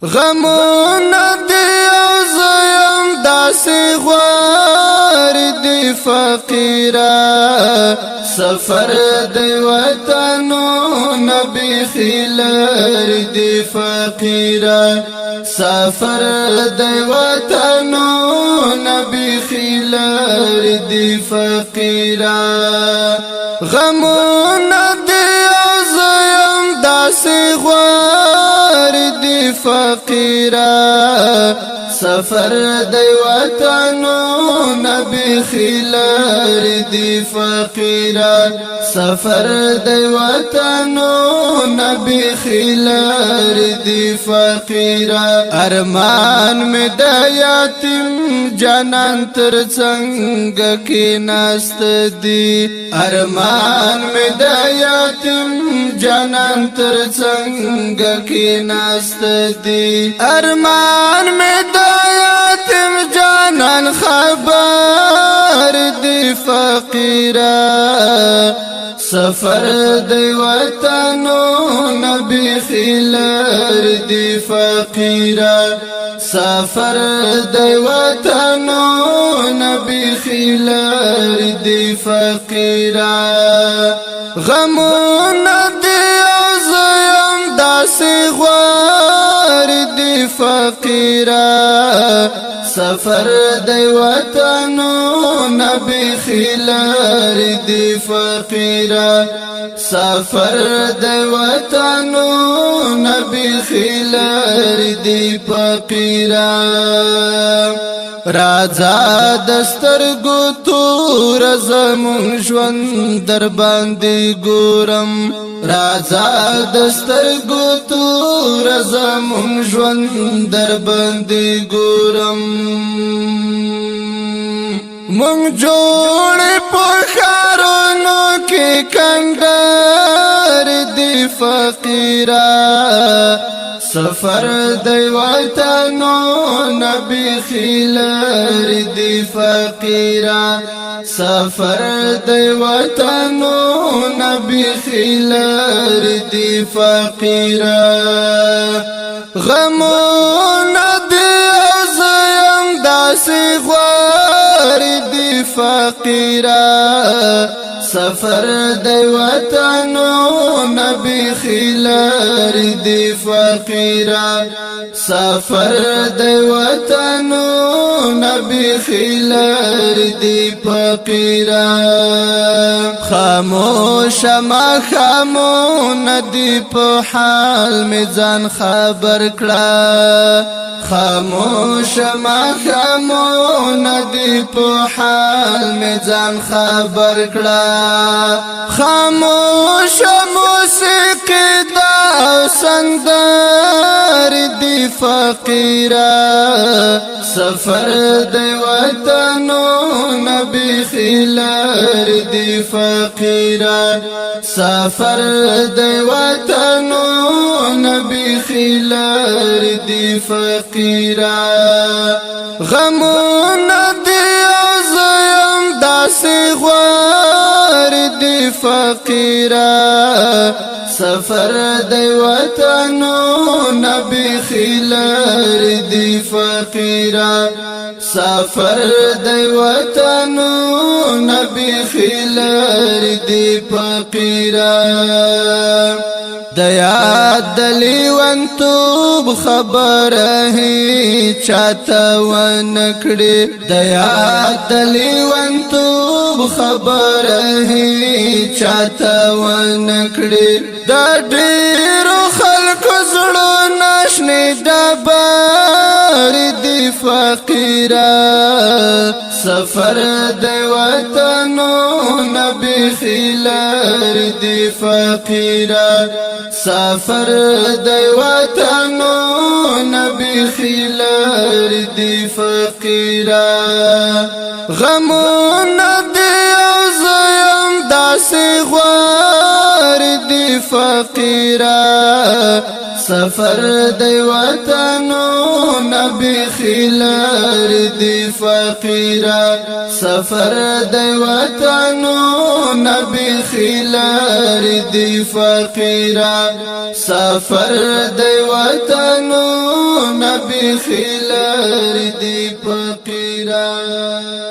غمونه دی او زیم داسی غوار دی فقیرا سفر دی وطنو نبی خیلر دی فقیرا سفر دی وطنو نبی خیلر دی فقیرا غمونه دی او زیم داسی غوار دی فقیرا سفر دی وطنو نبی خیلر دی فقیرا سفر دی وطنو نبی خیلر دی فقیرا ارمان می د یتیم جانان تر څنګ کې ناست دی ارمان می د یتیم جانان تر څنګ کې ناست دی ارمان می د یتیم جانان خبر دی فقیرا سفر دی وطنو نبی خیلر دی فقیرا سفر دی وطنو نبی خیلر دی فقیرا غمونه دی او زیم داسی غوار دی فقیرا سفر دی وطنو نبی خیلر دی فقیرا سفر دی وطنو نبی خیلر دی فقیرا رازا دسترګو تور زمون ژوند در باندې ګورم رازا دسترګو تور زمون ژوند در باندې ګورم مونږ جوړ په خارونو کې کندر دی فقیرا سفر دی وطنو نبی خیلر دی فقیرا سفر دی وطنو نبی خیلر دی فقیرا غمونه دی او زیم داسی غوار دی فقیرا سفر دی وطنو نبی خیلر دی فقیرا سفر دی وطنو نبی خیلر دی فقیرا خاموش ما خامون دی په حال می ځان خبر کړه خاموش ما خامون دی په حال می ځان خبر کړه خاموش موسیقی دا سندر دی فقیرا سفر دی وطنو نبی خیلر دی فقیرا سفر دی وطنو نبی خیلر دی فقیرا غمونه دی او زیم داسی غوار دی فقیرا سفر دی وطنو نبی خیلر دی فقیرا سفر دی وطنو نبی خیلر دی فقیرا دیاد دلیوان توب خبر هی چاہتا ونکڑی دیاد دلیوان توب خبر هی چاہتا ونکڑی دا ډیرو خلق زړو ناشنی دبار دی فقیرا سفر دی وطنو نبی خیلر دی فقیرا سفر دی وطنو نبی خیلر دی فقیرا غمونه دی او زیم داسی غوار دی فقیرا سفر دی وطنو نبی خیلر دی فقیرا سفر دی وطنو نبی خیلر دی فقیرا سفر دی وطنو بخلر دی فقیران